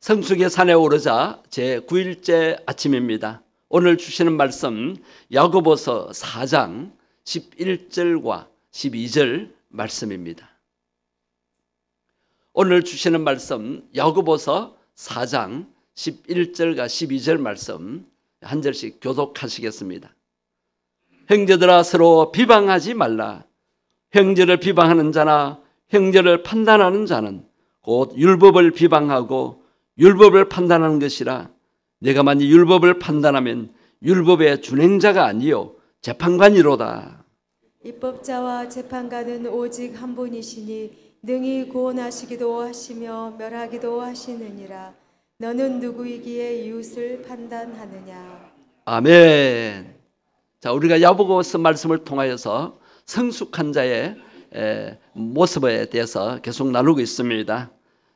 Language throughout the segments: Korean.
성숙의 산에 오르자 제9일째 아침입니다. 오늘 주시는 말씀 야고보서 4장 11절과 12절 말씀입니다. 오늘 주시는 말씀 야고보서 4장 11절과 12절 말씀 한 절씩 교독하시겠습니다. 형제들아 서로 비방하지 말라. 형제를 비방하는 자나 형제를 판단하는 자는 곧 율법을 비방하고 율법을 판단하는 것이라. 내가 만일 율법을 판단하면 율법의 준행자가 아니요 재판관이로다. 입법자와 재판관은 오직 한 분이시니 능히 구원하시기도 하시며 멸하기도 하시느니라. 너는 누구이기에 이웃을 판단하느냐. 아멘. 자, 우리가 야고보서 말씀을 통하여서 성숙한 자의 모습에 대해서 계속 나누고 있습니다.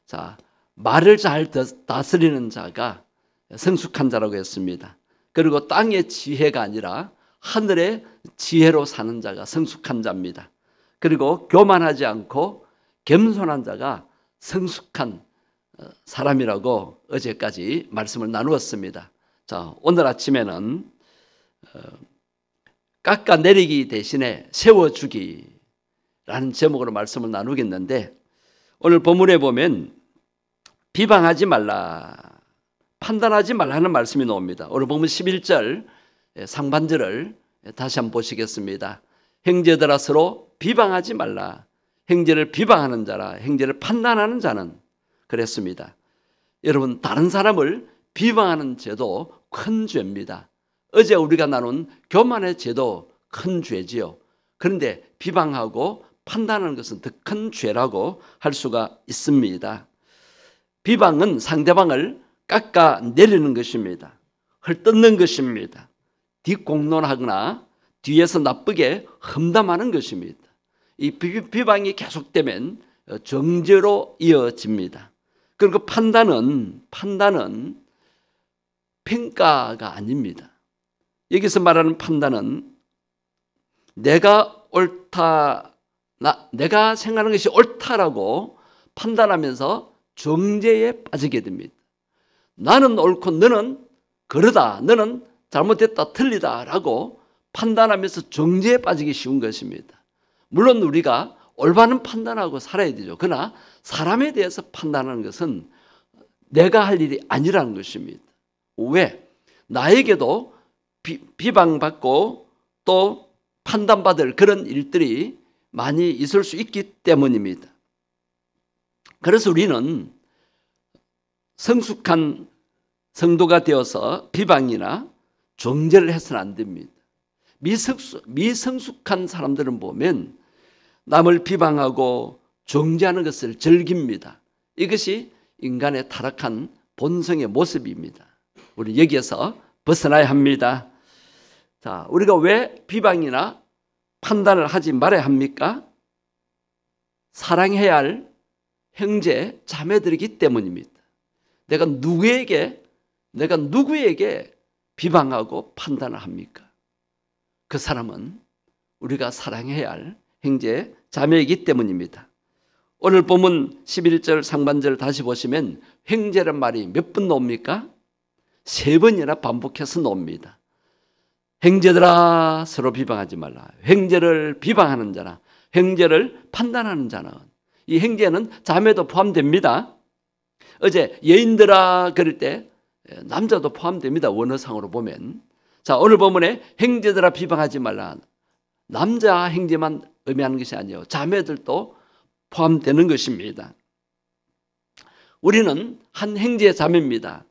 자, 말을 잘 다스리는 자가 성숙한 자라고 했습니다. 그리고 땅의 지혜가 아니라 하늘의 지혜로 사는 자가 성숙한 자입니다. 그리고 교만하지 않고 겸손한 자가 성숙한 사람이라고 어제까지 말씀을 나누었습니다. 자, 오늘 아침에는 깎아내리기 대신에 세워주기라는 제목으로 말씀을 나누겠는데, 오늘 본문에 보면 비방하지 말라, 판단하지 말라는 말씀이 나옵니다. 오늘 보면 11절 상반절을 다시 한번 보시겠습니다. 형제들아 서로 비방하지 말라. 형제를 비방하는 자라 형제를 판단하는 자는, 그랬습니다. 여러분, 다른 사람을 비방하는 죄도 큰 죄입니다. 어제 우리가 나눈 교만의 죄도 큰 죄지요. 그런데 비방하고 판단하는 것은 더 큰 죄라고 할 수가 있습니다. 비방은 상대방을 깎아내리는 것입니다. 헐뜯는 것입니다. 뒷공론하거나 뒤에서 나쁘게 험담하는 것입니다. 이 비방이 계속되면 정죄로 이어집니다. 그리고 판단은 평가가 아닙니다. 여기서 말하는 판단은 내가 생각하는 것이 옳다라고 판단하면서 정죄에 빠지게 됩니다. 나는 옳고 너는 그러다, 너는 잘못됐다, 틀리다라고 판단하면서 정죄에 빠지기 쉬운 것입니다. 물론 우리가 올바른 판단하고 살아야 되죠. 그러나 사람에 대해서 판단하는 것은 내가 할 일이 아니라는 것입니다. 왜? 나에게도 비방받고 또 판단받을 그런 일들이 많이 있을 수 있기 때문입니다. 그래서 우리는 성숙한 성도가 되어서 비방이나 정죄를 해서는 안 됩니다. 미성숙한 사람들은 보면 남을 비방하고 정죄하는 것을 즐깁니다. 이것이 인간의 타락한 본성의 모습입니다. 우리 여기에서 벗어나야 합니다. 자, 우리가 왜 비방이나 판단을 하지 말아야 합니까? 사랑해야 할 형제, 자매들이기 때문입니다. 내가 누구에게 비방하고 판단을 합니까? 그 사람은 우리가 사랑해야 할 형제, 자매이기 때문입니다. 오늘 본문 11절 상반절 다시 보시면 형제란 말이 몇 번 나옵니까? 3번이나 반복해서 나옵니다. 형제들아 서로 비방하지 말라. 형제를 비방하는 자나 형제를 판단하는 자는, 이 형제는 자매도 포함됩니다. 어제 여인들아 그럴 때 남자도 포함됩니다. 원어상으로 보면. 자, 오늘 본문에 형제들아 비방하지 말라. 남자 형제만 의미하는 것이 아니에요. 자매들도 포함되는 것입니다. 우리는 한 형제 자매입니다.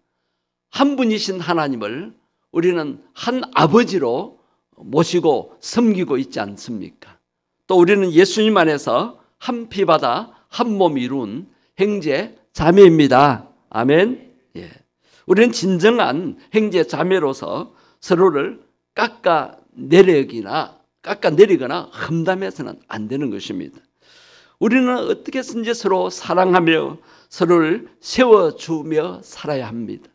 한 분이신 하나님을 우리는 한 아버지로 모시고 섬기고 있지 않습니까? 또 우리는 예수님 안에서 한 피바다 한 몸 이룬 형제 자매입니다. 아멘. 예. 우리는 진정한 형제 자매로서 서로를 깎아내리거나 험담해서는 안 되는 것입니다. 우리는 어떻게 해서든지 서로 사랑하며 서로를 세워주며 살아야 합니다.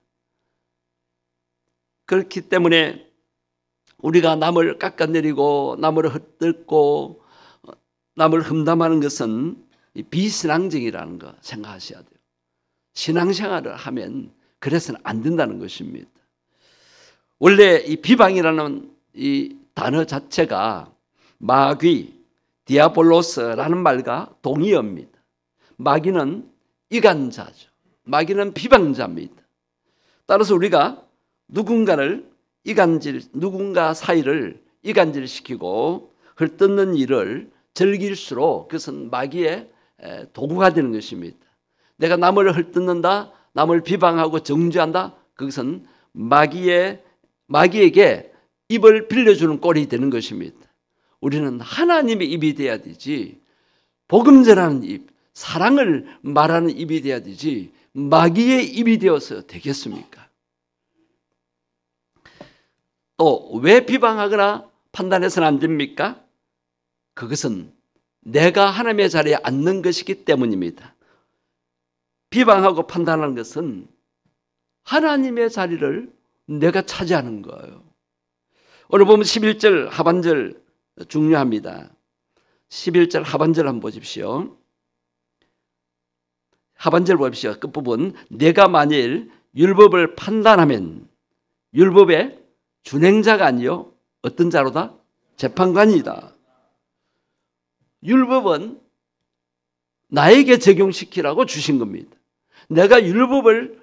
그렇기 때문에 우리가 남을 깎아내리고 남을 헛뜯고 남을 험담하는 것은 비신앙적이라는 거 생각하셔야 돼요. 신앙생활을 하면 그래서는 안 된다는 것입니다. 원래 이 비방이라는 이 단어 자체가 마귀, 디아볼로스라는 말과 동의어입니다. 마귀는 이간자죠. 마귀는 비방자입니다. 따라서 우리가 누군가 사이를 이간질시키고 헐뜯는 일을 즐길수록 그것은 마귀의 도구가 되는 것입니다. 내가 남을 헐뜯는다, 남을 비방하고 정죄한다, 그것은 마귀에게 입을 빌려주는 꼴이 되는 것입니다. 우리는 하나님의 입이 돼야 되지, 복음 전하는 입, 사랑을 말하는 입이 돼야 되지 마귀의 입이 되어서 되겠습니까? 또 왜 비방하거나 판단해서는 안 됩니까? 그것은 내가 하나님의 자리에 앉는 것이기 때문입니다. 비방하고 판단하는 것은 하나님의 자리를 내가 차지하는 거예요. 오늘 보면 11절 하반절 중요합니다. 11절 하반절 한번 보십시오. 하반절 보십시오. 끝부분. 내가 만일 율법을 판단하면 율법의 준행자가 아니요 어떤 자로다? 재판관이다. 율법은 나에게 적용시키라고 주신 겁니다. 내가 율법을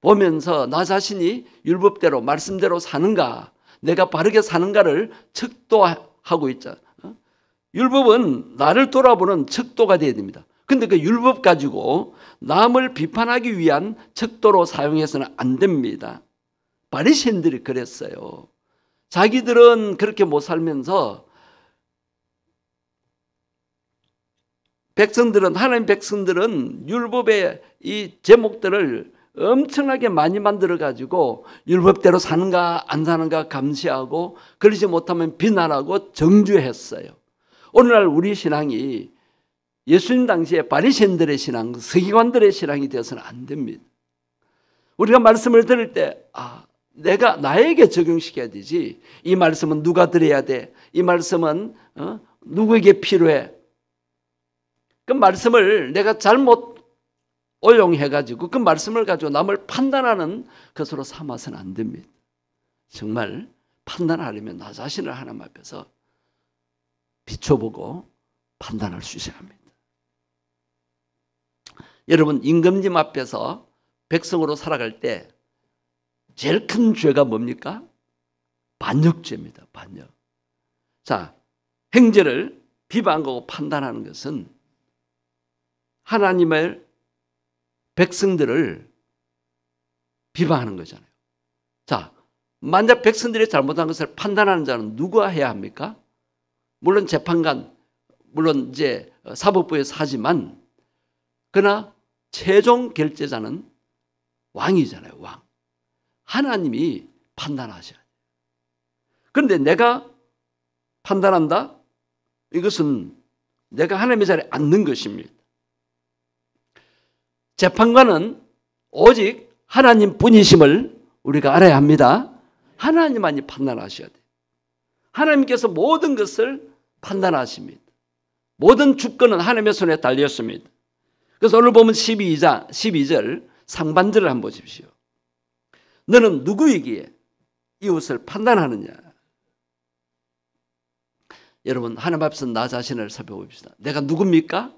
보면서 나 자신이 율법대로 말씀대로 사는가, 내가 바르게 사는가를 척도하고 있잖아. 율법은 나를 돌아보는 척도가 되어야 됩니다. 근데 그 율법 가지고 남을 비판하기 위한 척도로 사용해서는 안 됩니다. 바리새인들이 그랬어요. 자기들은 그렇게 못 살면서 하나님 백성들은 율법의 이 제목들을 엄청나게 많이 만들어 가지고 율법대로 사는가 안 사는가 감시하고 그러지 못하면 비난하고 정죄했어요. 오늘날 우리 신앙이 예수님 당시에 바리새인들의 신앙, 서기관들의 신앙이 되어서는 안 됩니다. 우리가 말씀을 들을 때 내가 나에게 적용시켜야 되지, 이 말씀은 누가 들어야 돼, 이 말씀은 누구에게 필요해, 그 말씀을 내가 잘못 오용해가지고 그 말씀을 가지고 남을 판단하는 것으로 삼아서는 안 됩니다. 정말 판단하려면 나 자신을 하나님 앞에서 비춰보고 판단할 수 있어야 합니다. 여러분, 임금님 앞에서 백성으로 살아갈 때 제일 큰 죄가 뭡니까? 반역죄입니다. 반역. 자, 행제를 비방하고 판단하는 것은 하나님의 백성들을 비방하는 거잖아요. 자, 만약 백성들이 잘못한 것을 판단하는 자는 누가 해야 합니까? 물론 재판관, 물론 이제 사법부에서 하지만, 그러나 최종 결재자는 왕이잖아요. 왕. 하나님이 판단하셔야 돼요. 그런데 내가 판단한다? 이것은 내가 하나님의 자리에 앉는 것입니다. 재판관은 오직 하나님 분이심을 우리가 알아야 합니다. 하나님만이 판단하셔야 돼요. 하나님께서 모든 것을 판단하십니다. 모든 주권은 하나님의 손에 달렸습니다. 그래서 오늘 보면 12절 상반절을 한번 보십시오. 너는 누구이기에 이웃을 판단하느냐? 여러분, 하나님 앞에서 나 자신을 살펴봅시다. 내가 누굽니까?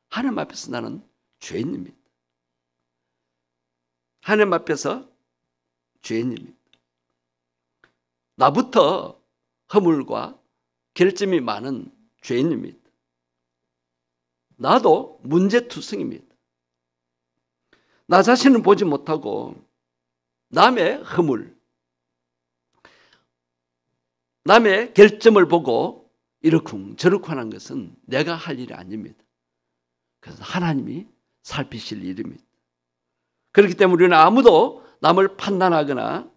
하나님 앞에서 나는 죄인입니다. 하나님 앞에서 죄인입니다. 나부터 허물과 결점이 많은 죄인입니다. 나도 문제투성입니다. 나 자신을 보지 못하고 남의 허물, 남의 결점을 보고 이러쿵 저러쿵 하는 것은 내가 할 일이 아닙니다. 그래서 하나님이 살피실 일입니다. 그렇기 때문에 우리는 아무도 남을 판단하거나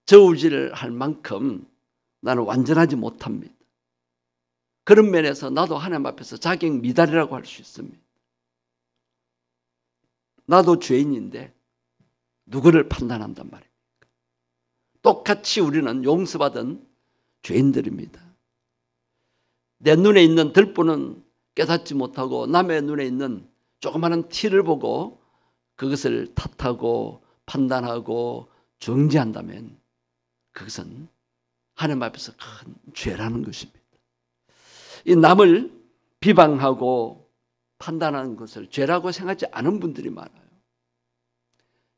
저울질을 할 만큼 나는 완전하지 못합니다. 그런 면에서 나도 하나님 앞에서 자격 미달이라고 할 수 있습니다. 나도 죄인인데 누구를 판단한단 말입니까? 똑같이 우리는 용서받은 죄인들입니다. 내 눈에 있는 들보는 깨닫지 못하고 남의 눈에 있는 조그마한 티를 보고 그것을 탓하고 판단하고 정죄한다면 그것은 하나님 앞에서 큰 죄라는 것입니다. 이 남을 비방하고 판단하는 것을 죄라고 생각하지 않은 분들이 많아요.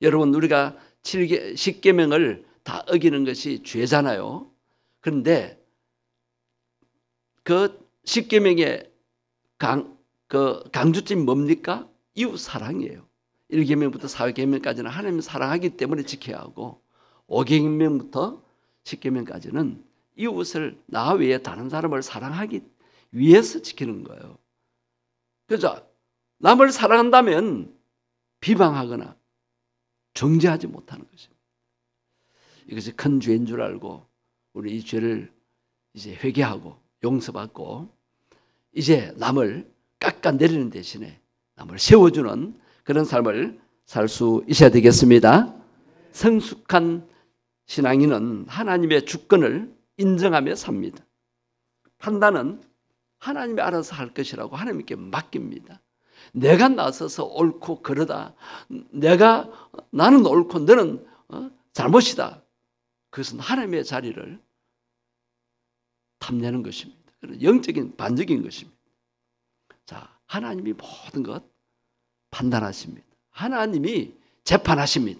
여러분, 우리가 10계명을 다 어기는 것이 죄잖아요. 그런데 그 10계명의 강조점이 뭡니까? 이웃 사랑이에요. 1계명부터 4계명까지는 하나님을 사랑하기 때문에 지켜야 하고 5계명부터 10계명까지는 이웃을 나 외에 다른 사람을 사랑하기 위해서 지키는 거예요. 그죠? 남을 사랑한다면 비방하거나 정죄하지 못하는 것입니다. 이것이 큰 죄인 줄 알고 우리 이 죄를 이제 회개하고 용서받고 이제 남을 깎아내리는 대신에 남을 세워주는 그런 삶을 살 수 있어야 되겠습니다. 성숙한 신앙인은 하나님의 주권을 인정하며 삽니다. 판단은 하나님이 알아서 할 것이라고 하나님께 맡깁니다. 내가 나서서 옳고 그러다, 나는 옳고 너는 잘못이다, 그것은 하나님의 자리를 탐내는 것입니다. 영적인 반적인 것입니다. 자, 하나님이 모든 것 판단하십니다. 하나님이 재판하십니다.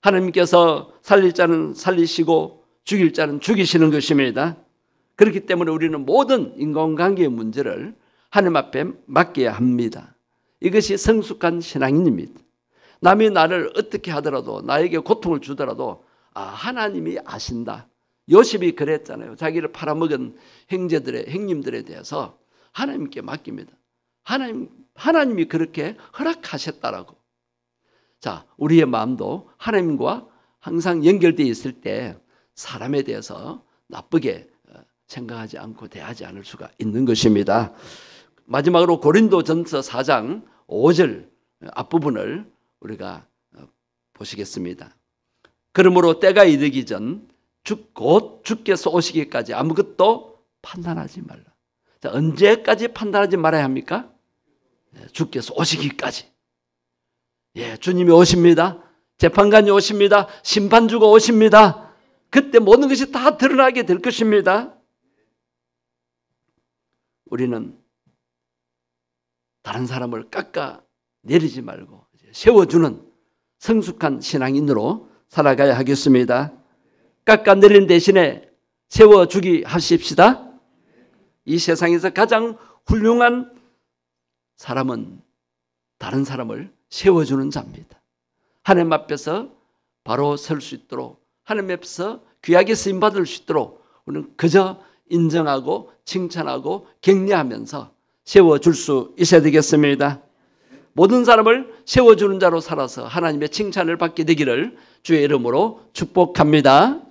하나님께서 살릴 자는 살리시고 죽일 자는 죽이시는 것입니다. 그렇기 때문에 우리는 모든 인간관계의 문제를 하나님 앞에 맡겨야 합니다. 이것이 성숙한 신앙인입니다. 남이 나를 어떻게 하더라도, 나에게 고통을 주더라도 하나님이 아신다. 요셉이 그랬잖아요. 자기를 팔아먹은 형님들에 대해서 하나님께 맡깁니다. 하나님이 그렇게 허락하셨다라고. 자, 우리의 마음도 하나님과 항상 연결되어 있을 때 사람에 대해서 나쁘게 생각하지 않고 대하지 않을 수가 있는 것입니다. 마지막으로 고린도전서 4장 5절 앞부분을 우리가 보시겠습니다. 그러므로 때가 이르기 전 곧 주께서 오시기까지 아무것도 판단하지 말라. 자, 언제까지 판단하지 말아야 합니까? 주께서 오시기까지. 예, 주님이 오십니다. 재판관이 오십니다. 심판주가 오십니다. 그때 모든 것이 다 드러나게 될 것입니다. 우리는 다른 사람을 깎아내리지 말고 세워주는 성숙한 신앙인으로 살아가야 하겠습니다. 깎아내리는 대신에 세워주기 하십시다. 이 세상에서 가장 훌륭한 사람은 다른 사람을 세워주는 자입니다. 하나님 앞에서 바로 설 수 있도록, 하나님 앞에서 귀하게 쓰임받을 수 있도록 우리는 그저 인정하고 칭찬하고 격려하면서 세워줄 수 있어야 되겠습니다. 모든 사람을 세워주는 자로 살아서 하나님의 칭찬을 받게 되기를 주의 이름으로 축복합니다.